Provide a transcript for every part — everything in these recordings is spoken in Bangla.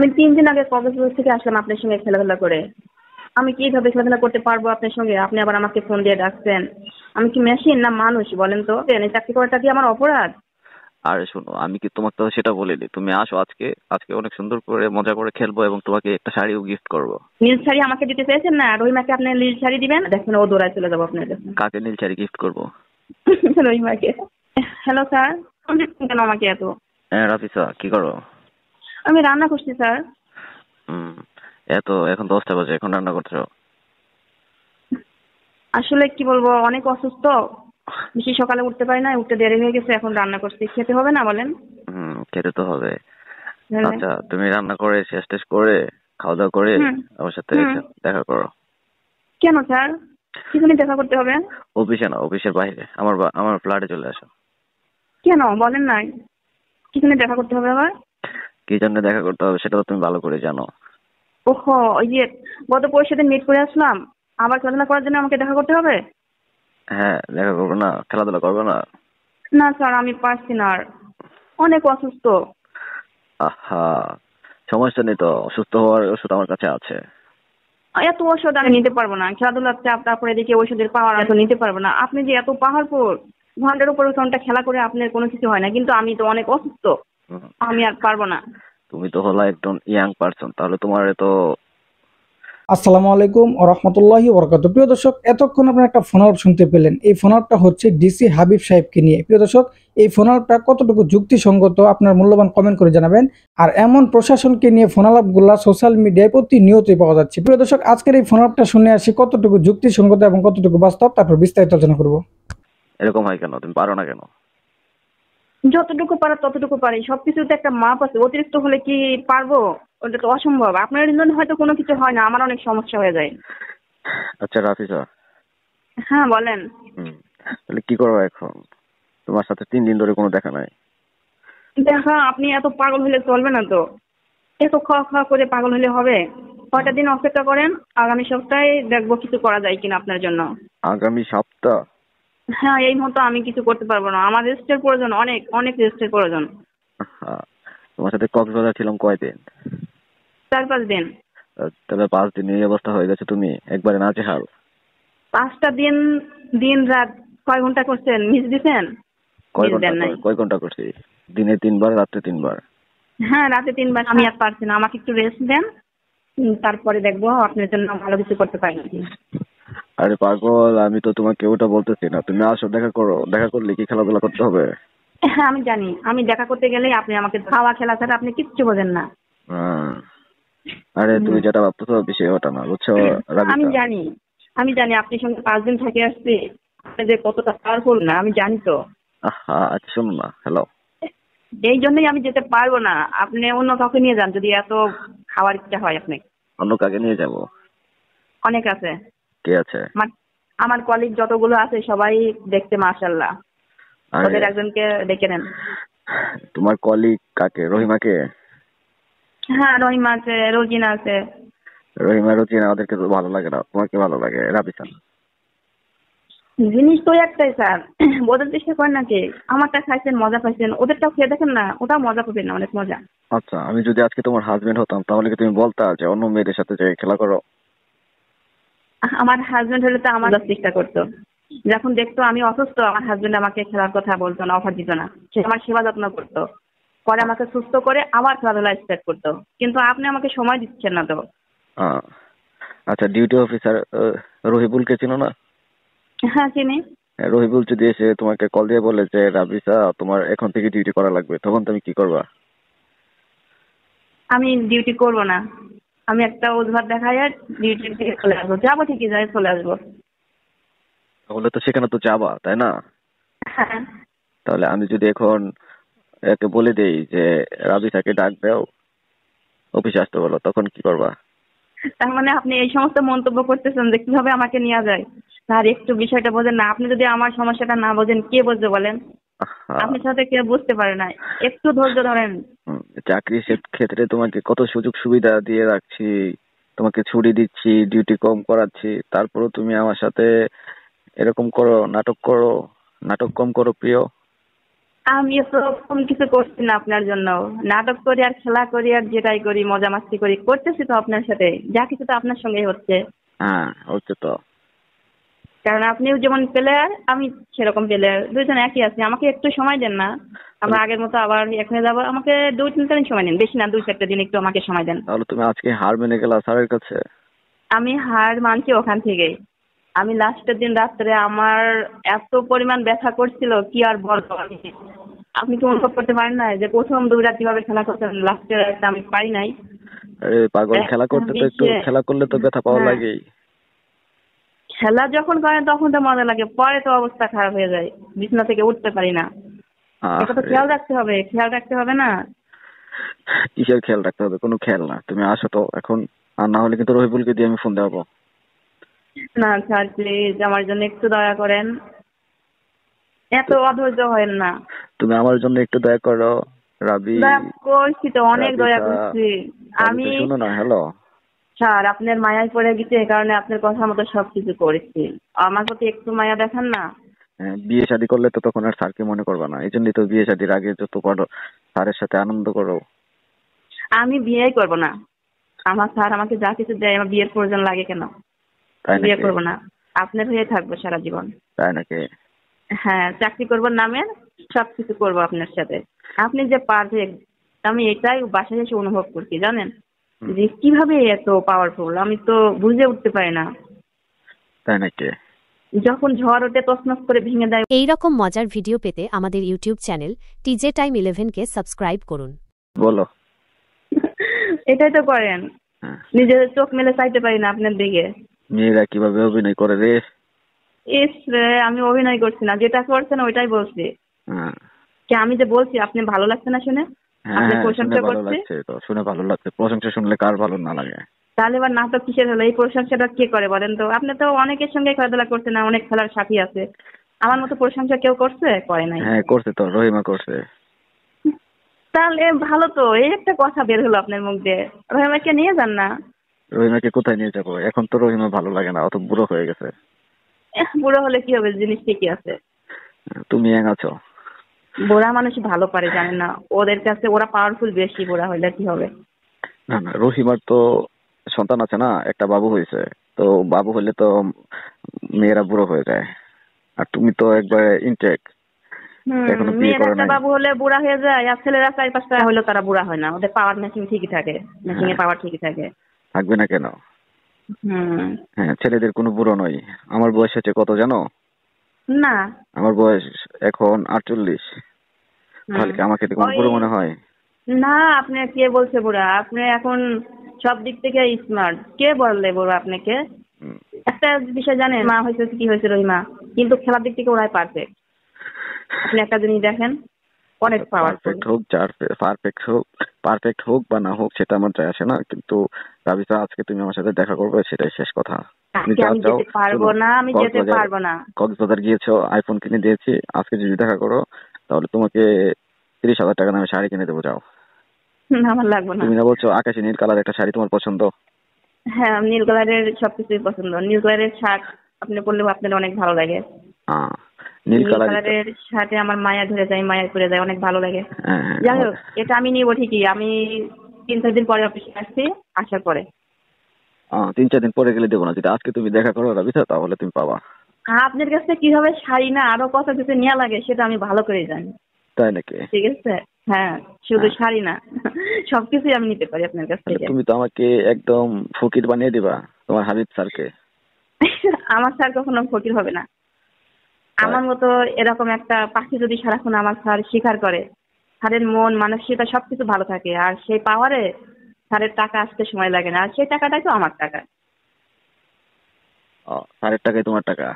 আমি 3 দিন আগে কক্সবাজার থেকে আসলাম আপনার সঙ্গে খেলাধুলা করে। আমি কিভাবে খেলাধুলা করতে পারবো আপনার সঙ্গে? আপনি আবার আমাকে ফোন দিয়ে ডাকছেন। আমি কি মেশিন না মানুষ বলেন তো? এই চাকরি করাটা কি আমার অপরাধ? আরে শোনো, আমি কি তোমাকে তো সেটা বলিনি। তুমি আসো আজকে, আজকে অনেক সুন্দর করে মজা করে খেলবো এবং তোমাকে একটা শাড়িও গিফট করবো। নীল শাড়ি আমাকে দিতে চেয়েছেন না? রহিমাকে আপনি নীল শাড়ি দিবেন, দেখবেন ও দৌড়ায় চলে যাবো আপনার কাছে। কাকে নীল শাড়ি গিফট করবো? রহিমাকে। হ্যালো স্যার, ফোন দিচ্ছেন কেন আমাকে এত? হ্যাঁ রাফিসা, কি করো? আমি রান্না করছি স্যার। হুম। এখন 10টা বাজে, এখন রান্না করছো? আসলে কি বলবো, অনেক অসুস্থ, বেশি সকালে উঠতে পারি না, উঠতে দেরি হয়ে গেছে, এখন রান্না করছি। খেতে হবে না বলেন? খেতে তো হবে। তাহলে আচ্ছা, তুমি রান্না করে শেষ টেস করে খাওয়া দাওয়া করে হুম আমার সাথে হুম দেখা করো। কেন স্যার? কিখানে দেখা করতে হবে? অফিসে না, অফিসের বাইরে আমার ফ্ল্যাটে চলে আসো। কেন বলেন নাই? কিখানে দেখা করতে হবে আবার? কি জন্য দেখা করতে হবে সেটা তো তুমি ভালো করে জানো। ওহো, ওই যে গত পরশু দিন মিট করে আসলাম, আবার খেলাধুলা করার জন্য আমাকে দেখা করতে হবে? হ্যাঁ, দেখা করবো না? খেলাধুলা করবো না? না স্যার, আমি পারছি না আর, অনেক অসুস্থ। আহা, সমস্যা নেই তো, অসুস্থ হওয়ার ওষুধ আমার কাছে আছে। এত ওষুধ আমি নিতে পারবো না, খেলাধুলার চাপ, তারপরে এদিকে ওষুধের পাওয়ার এত নিতে পারবো না। আপনি যে এত পাহাড়পুর, ঘন্টার উপর ঘন্টা খেলা করে আপনার কোনো কিছু হয় না, কিন্তু আমি তো অনেক অসুস্থ, হুম, আমি আর পারবো না। তুমি তো হলো একজন ইয়াং পার্সন, তাহলে তোমার তো। আসসালামু আলাইকুম ওয়া রাহমাতুল্লাহি ওয়া বারাকাতুহু। প্রিয় দর্শক, এতক্ষণ আপনারা একটা ফোন আলাপ শুনতে পেলেন। এই ফোন আলাপটা হচ্ছে ডিসি হাবিব সাহেবকে নিয়ে। প্রিয় দর্শক, এই ফোন আলাপটা কতটুকু যুক্তিসঙ্গত আপনার মূল্যবান কমেন্ট করে জানাবেন। আর এমন প্রশাসনকে নিয়ে ফোন আলাপগুলা সোশ্যাল মিডিয়ায় প্রতিনিয়তই পাওয়া যাচ্ছে। প্রিয় দর্শক, আজকের এই ফোন আলাপটা শুনে আসি কতটুকু যুক্তিসঙ্গত এবং কতটুকু বাস্তব, তারপর বিস্তারিত আলোচনা করব। এরকম হয় কেন? তুমি পারো না কেন? যতটুকু পারা ততটুকু পারি, সবকিছুতে একটা মাপ আছে, অতিরিক্ত হলে কি পারবো? ওটা তো অসম্ভব। আপনার জন্য হয়তো কোনো কিছু হয় না, আমার অনেক সমস্যা হয়ে যায়। আচ্ছা রাফিসা। হ্যাঁ বলেন। হুম। তাহলে কি করবো এখন? তোমার সাথে 3 দিন ধরে কোনো দেখা নাই। দেখা, আপনি এত পাগল হলে চলবে না তো। এত খাওয়া খাওয়া করে পাগল হলে হবে? কয়টা দিন অপেক্ষা করেন, আগামী সপ্তাহে দেখবো কিছু করা যায় কিনা আপনার জন্য। আগামী সপ্তাহ? হ্যাঁ, এই মুহূর্তে আমি কিছু করতে পারবো না, আমার রেস্টের প্রয়োজন, অনেক অনেক রেস্টের প্রয়োজন। হ্যাঁ, তোমার সাথে কক্সবাজার ছিলাম কয়দিন? 4-5 দিন। তাহলে 5 দিন এই অবস্থা হয়ে গেছে, তুমি একবারে নাজেহাল। 5টা দিন, দিন রাত 6 ঘন্টা করছেন, মিস দিছেন? মিস দেন নাই। কয় ঘন্টা করছি? দিনে 3 বার, রাত্রে 3 বার। হ্যাঁ, রাতে 3 বার। আমি আর পারছি না, আমাকে একটু রেস্ট দেন। তারপরে দেখবো আপনার জন্য ভালো কিছু করতে পারি নাকি। আরে পাগল, আমি তো তোমাকে ওটা বলতেছি না। তুমি আসো, দেখা করো। দেখা করলে কি খেলাধুলা করতে হবে? হ্যাঁ আমি জানি, আমি দেখা করতে গেলেই আপনি আমাকে খাওয়া খেলা ছাড়া আপনি কিচ্ছু বোঝেন না। হ্যাঁ। আরে তুমি হুম। যেটা ভাবতেছো বিষয় ওটা না, বুঝছো আমি রাবিকা? জানি, আমি জানি আপনার সঙ্গে 5 দিন থেকে আসছি, আপনি যে কতটা পাওয়ারফুল না আমি জানি তো। আহা, আচ্ছা শোনো না, হ্যালো। এই জন্যই আমি যেতে পারবো না। আপনি অন্য কাউকে নিয়ে যান যদি এত খাওয়ার ইচ্ছা হয় আপনি। অন্য কাকে নিয়ে যাব? অনেক আছে। কে আছে? আমার আমার কলিগ যতগুলো আছে সবাই দেখতে মাশাআল্লাহ, আরে, ওদের একজনকে ডেকে নেন। তোমার কলিগ কাকে? রহিমাকে? হ্যাঁ, রহিমা আছে, রোজিনা আছে। রহিমা রুচিনা ওদেরকে তো ভালো লাগে না, তোমাকে ভালো লাগে রাবিকা। জিনিস তো একটাই স্যার, বোঝার চেষ্টা করেন নাকি? আমারটা খাইছেন, মজা পাইছেন, ওদেরটাও খেয়ে দেখেন না, ওটাও মজা পাবেন না, অনেক মজা। আচ্ছা, আমি যদি আজকে তোমার হাজবেন্ড হতাম তাহলে কি তুমি বলতা যে অন্য মেয়েদের সাথে যে খেলা করো? আমার হাজবেন্ড হলে তো আমার চেষ্টা করতো। যখন দেখতো আমি অসুস্থ, আমার হাজবেন্ড আমাকে খেলার কথা বলতো না, অফার দিত না। সে আমার সেবা যত্ন করতো, পরে আমাকে সুস্থ করে আবার খেলাধুলা স্টার্ট করতো। কিন্তু আপনি আমাকে সময় দিচ্ছেন না তো। আহ, আচ্ছা, ডিউটি অফিসার রহিবুলকে চিনো না? হ্যাঁ চিনি। হ্যাঁ, রহিবুল যদি এসে তোমাকে কল দিয়ে বলে যে রাবিসা তোমার এখন থেকে ডিউটি করা লাগবে, তখন তুমি কি করবা? আমি ডিউটি করব না, আমি একটা অজুহাত দেখাই আর ডিউটি থেকে চলে আসবো, যাবো ঠিকই, যাই চলে আসবো। তাহলে তো সেখানে তো যাবা, তাই না? হ্যাঁ। তাহলে আমি যদি এখন একে বলে দেই যে রাবিসাকে ডাক দাও, অফিসে আসতে বলো, তখন কি করবা? তার মানে আপনি এই সমস্ত মন্তব্য করতেছেন যে কিভাবে আমাকে নেওয়া যায়? স্যার একটু বিষয়টা বোঝেন না, আপনি যদি আমার সমস্যাটা না বোঝেন কে বুঝবে বলেন? আহা, আপনার সাথে কেউ বুঝতে পারে না, একটু ধৈর্য ধরেন। চাকরির ক্ষেত্রে তোমাকে কত সুযোগ সুবিধা দিয়ে রাখছি, তোমাকে ছুটি দিচ্ছি, ডিউটি কম করাচ্ছি, তারপরেও তুমি আমার সাথে এরকম করো, নাটক করো। নাটক কম করো প্রিয়। আমি তো কম কিছু করছি না আপনার জন্য। নাটক করি আর খেলা করি আর যেটাই করি মজা মাস্তি করি, করতেছি তো আপনার সাথে, যা কিছু তো আপনার সঙ্গেই হচ্ছে। হ্যাঁ, হচ্ছে তো। কারণ আপনিও যেমন প্লেয়ার, আমি সেরকম প্লেয়ার, দুইজন একই আছি। আমাকে একটু সময় দেন না, আমরা তাহলে আগের মতো আবার এক হয়ে যাবো। আমাকে 2-3 দিন সময় দিন, বেশি না, 2-4 দিন একটু আমাকে সময় দেন। তাহলে তুমি আজকে হার মেনে গেলা স্যারের কাছে? আমি হার মানছি ওখান থেকেই। আমি লাস্টের দিন রাত্রে আমার এত পরিমাণ ব্যথা করছিল কি আর বলবো আমি। আপনি কি অনুভব করতে পারেন না যে প্রথম 2 রাত কিভাবে খেলা করতে লাস্টের রাতে আমি পারি নাই। আরে পাগল, খেলা করতে তো একটু, খেলা করলে তো ব্যথা পাওয়া হ্যাঁ, লাগেই। খেলা যখন করেন তখন তো মজা লাগে, পরে তো অবস্থা খারাপ হয়ে যায়, বিছানা থেকে উঠতে পারি না। এটা তো আরে খেয়াল রাখতে হবে, খেয়াল রাখতে হবে না। কিসের খেয়াল রাখতে হবে? কোনো খেয়াল না, তুমি আসো তো এখন। আর না হলে কিন্তু রহিবুলকে দিয়ে আমি ফোন দেবো। না স্যার, প্লিজ আমার জন্য একটু দয়া করেন, এত অধৈর্য হয়েন না। তুমি আমার জন্য একটু দয়া করো রাবি। দয়া করছি তো, অনেক দয়া রাবিতা, করছি আমি। রাবিতা শোনো না, হ্যালো। স্যার আপনার মায়ায় পড়ে গেছে, এই কারণে আপনার কথা মতো সবকিছু করেছি। আমার প্রতি একটু মায়া দেখান না। হ্যাঁ, বিয়ে শাদী করলে তো তখন আর স্যারকে মনে করবা না, এই জন্যই তো বিয়ে শাদীর আগে যত পারো স্যারের সাথে আনন্দ করো। আমি বিয়েই করব না। আমার স্যার আমাকে যা কিছু দেয়, আমার বিয়ের প্রয়োজন লাগে কেন? তাই বিয়ে নাকি? করব না, আপনার হয়ে থাকবো সারা জীবন। তাই নাকি? হ্যাঁ, চাকরি করবো নামের, সবকিছু করবো আপনার সাথে। আপনি যে পারফেক্ট, আমি এটাই বাসায় এসে অনুভব করছি জানেন, হুম, যে কিভাবে এত পাওয়ারফুল আমি তো বুঝে উঠতে পারি না। তাই নাকি? যখন ঝড় ওঠে তছনছ করে ভেঙে দেয়। এই রকম মজার ভিডিও পেতে আমাদের ইউটিউব চ্যানেল টিজে টাইম 11-কে সাবস্ক্রাইব করুন। বলো। এটাই তো করেন, হ্যাঁ, নিজের চোখ মেলে চাইতে পারি না আপনার দিকে। মেয়েরা কিভাবে অভিনয় করে রে। ইস রে, আমি অভিনয় করছি না, যেটা করছেন ওইটাই বলছি। হ্যাঁ, কি আমি যে বলছি আপনি ভালো লাগছে না শুনে? হ্যাঁ, আপনি হ্যাঁ, শুনে প্রশংসা ভালো করছে, লাগছে তো, শুনে ভালো লাগছে। প্রশংসা শুনলে কার ভালো না লাগে? তাহলে এবার নাটক কিসের হলো? এই প্রশংসাটা কে করে বলেন তো? আপনি তো অনেকের সঙ্গে খেলাধুলা করছেন না, অনেক খেলার সাথী আছে। আমার মতো প্রশংসা কেউ করছে? করে নাই। হ্যাঁ, করছে তো, রহিমা করছে। তাহলে ভালো তো, এই একটা কথা বের হলো আপনার মুখ দিয়ে। রহিমাকে নিয়ে যান না। রহিমাকে কোথায় নিয়ে যাবো? এখন তো রহিমা ভালো লাগে না, অত বুড়ো হয়ে গেছে। বুড়ো হলে কি হবে, জিনিস ঠিকই আছে। তুমি ইয়াং আছো। বুড়া মানুষ ভালো পারে জানেন না, ওদের কাছে ওরা পাওয়ারফুল বেশি, বুড়া হলে কি হবে? না না, রহিমার তো সন্তান আছে না, একটা বাবু হয়েছে। তো বাবু হলে তো মেয়েরা বুড়ো হয়ে যায়। আর তুমি তো একবারে ইনটেক, এখনো বিয়ে মেয়ের করো একটা নাই। বাবু হলে বুড়া হয়ে যায়, আর ছেলেরা 4-5টা হলেও তারা বুড়া হয় না। ওদের পাওয়ার মেশিন ঠিকই থাকে, মেশিনে হ্যাঁ, পাওয়ার ঠিকই থাকে। থাকবে না কেন? হুম। হ্যাঁ, ছেলেদের কোনো বুড়ো নয়। আমার বয়স হচ্ছে কত জানো? না। আমার বয়স এখন 48। হুম। তাহলে কি আমাকে দেখুন ওই, বুড়ো মনে হয়? না আপনি কে বলছে বুড়া? আপনি এখন সব দিক থেকে স্মার্ট। কে বললে বুড়া আপনাকে? হুম, একটা বিষয় জানেন, মা হয়েছে কি হয়েছে রহিমা, কিন্তু খেলার দিক থেকে ওরাই পারফেক্ট। আপনি একটা জিনিস দেখেন, অনেক পাওয়ারফুল। পারফেক্ট হোক, যার পারফেক্ট হোক বা না হোক সেটা আমার যায় আসে না, কিন্তু রাবিতা আজকে তুমি আমার সাথে দেখা করবে সেটাই শেষ কথা। তুমি আজকে যা আমি চাও। যেতে পারবো শোনো, না, আমি যেতে কক্সবাজার পারবো না। কক্সবাজার গিয়েছো, আইফোন কিনে দিয়েছি। আজকে যদি দেখা করো তাহলে তোমাকে 30,000 টাকা দামে শাড়ি কিনে দেবো, যাও। না, আমার লাগবে না। তুমি না বলছো আকাশি নীল কালার একটা শাড়ি তোমার পছন্দ? হ্যাঁ, নীল কালারের সবকিছুই পছন্দ। নীল কালারের শার্ট আপনি পরলেও আপনার অনেক ভালো লাগে। হ্যাঁ, নীল নীল কালারই তো। কালারের শার্টে আমার মায়া ধরে যায়, মায়া পড়ে যায়, অনেক ভালো লাগে। হ্যাঁ, হ্যাঁ, যাই হোক, এটা আমি নিবো ঠিকই। আমি 3-4 দিন পরে অফিসে আসছি, আসার পরে 3-4 দিন পরে গেলে দেবো না, যদি আজকে তুমি দেখা করো রাবিতা তাহলে তুমি পাবা। আপনার কাছে কিভাবে শাড়ি না আরো কত কিছু নেওয়া লাগে সেটা আমি ভালো করে জানি। তাই নাকি? ঠিক আছে। হ্যাঁ, শুধু হ্যাঁ, শাড়ি না, সবকিছুই আমি নিতে পারি আপনার কাছ তাহলে থেকে। তুমি তো আমাকে একদম ফকির বানিয়ে দিবা তোমার হাবিব স্যারকে। আমার স্যার কখনো ফকির হবে না। তাই? আমার মতো এরকম একটা পাখি যদি সারাক্ষণ আমার স্যার শিকার করে, স্যারের মন মানসিকতা সবকিছু ভালো থাকে, আর সেই পাওয়ারে স্যারের টাকা আসতে সময় লাগে না, আর সেই টাকাটাই তো আমার টাকা। স্যারের টাকাই তোমার টাকা?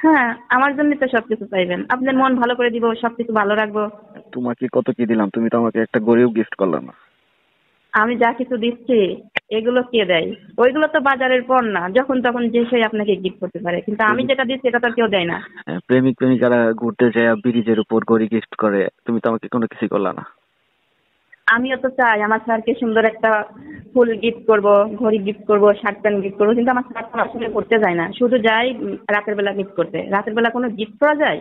হ্যাঁ, আমার জন্য তো সবকিছু চাইবেন। আপনার মন ভালো করে দিব, সবকিছু ভালো রাখবো। তোমাকে কত কি দিলাম, তুমি তো আমাকে একটা গরিব গিফট করলে না। আমি যা কিছু দিচ্ছি এগুলো কে দেয়? ওইগুলো তো বাজারের পণ্য না, যখন তখন যে সে আপনাকে গিফট করতে পারে, কিন্তু আমি প্রেমিক যেটা দিচ্ছি এটা তো কেউ দেয় না। প্রেমিক প্রেমিকারা ঘুরতে যায় ব্রিজের উপর গড়ি গিফট করে, তুমি তো আমাকে কোনো কিছুই করলা না। আমিও তো চাই আমার স্যারকে সুন্দর একটা ফুল গিফট করব, ঘড়ি গিফট করব, শার্ট প্যান্ট গিফট করবো, কিন্তু আমার স্যার তো আসলে করতে যায় না, শুধু যায় রাতের বেলা গিফট করতে। রাতের বেলা কোনো গিফট করা যায়?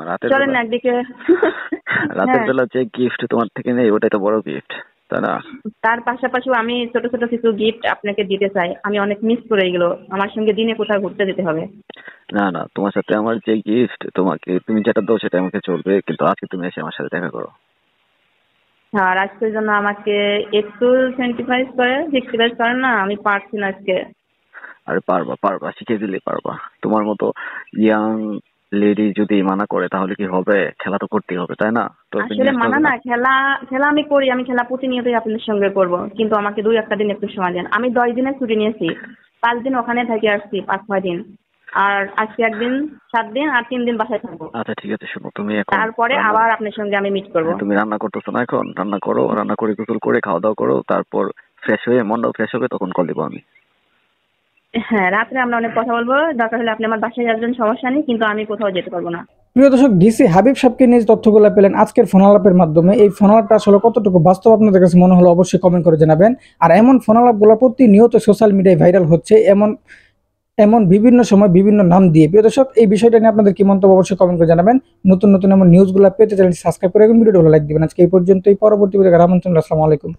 রাতের চলেন বেলা না একদিকে। রাতের হ্যাঁ, বেলা যে গিফট তোমার থেকে নেই ওটাই তো বড় গিফট, তাই না? তার পাশাপাশিও আমি ছোট ছোট কিছু গিফট আপনাকে দিতে চাই। আমি অনেক মিস করে এগুলো। আমার সঙ্গে দিনে কোথাও ঘুরতে যেতে হবে। না না, তোমার সাথে আমার যে গিফট, তোমাকে তুমি যেটা দাও সেটা আমাকে চলবে, কিন্তু আজকে তুমি এসে আমার সাথে দেখা করো। আর আজকের জন্য আমাকে একটু সেক্রিফাইস করেন না, আমি পারছি না আজকে। আরে পারবা পারবা, শিখিয়ে দিলে পারবা। তোমার মতো ইয়াং লেডি যদি মানা করে তাহলে কি হবে? খেলা তো করতেই হবে, তাই না? তো আসলে নিয়ে আসতে মানা হবে না? না, খেলা খেলা আমি করি, আমি খেলা প্রতিনিয়তই আপনার সঙ্গে করব, কিন্তু আমাকে 2-1 দিন একটু সময় দেন। আমি 10 দিনের ছুটি নিয়েছি, 5 দিন ওখানে থেকে আসছি, 5-6 দিন। আর আজকে 1 দিন, 7 দিন, আর 3 দিন বাসায় থাকবো। আচ্ছা ঠিক আছে, শোনো তুমি এখন তারপরে রান্না, আবার আপনার সঙ্গে আমি মিট করব। তুমি রান্না করতেছো না, এখন রান্না করো, রান্না করে গোসল করে খাওয়া দাওয়া করো, তারপর ফ্রেশ হয়ে মনটাও ফ্রেশ হবে, তখন কল দিবো আমি। হ্যাঁ, রাত্রে আমরা অনেক কথা বলবো। দরকার হলে আপনি আমার বাসায় আসবেন, সমস্যা নেই, কিন্তু আমি কোথাও যেতে পারবো না। প্রিয় দর্শক, ডিসি হাবিব সাহেবকে নিয়ে যে তথ্যগুলো পেলেন আজকের ফোন আলাপের মাধ্যমে, এই ফোন আলাপটা আসলে কতটুকু বাস্তব আপনাদের কাছে মনে হলো অবশ্যই কমেন্ট করে জানাবেন। আর এমন ফোন আলাপগুলো প্রতিনিয়ত সোশ্যাল মিডিয়ায় ভাইরাল হচ্ছে, এমন এমন বিভিন্ন সময় বিভিন্ন নাম দিয়ে। প্রিয় দর্শক, এই বিষয়টা নিয়ে আপনাদের কি মন্তব্য অবশ্যই কমেন্ট করে জানাবেন। নতুন নতুন এমন নিউজগুলো পেতে চ্যানেলটি সাবস্ক্রাইব করে রাখবেন, ভিডিওটি ভালো লাইক দিবেন। আজকে এই পর্যন্তই, পরবর্তী ভিডিও আমন্ত্রণ। আসসালামু আলাইকুম।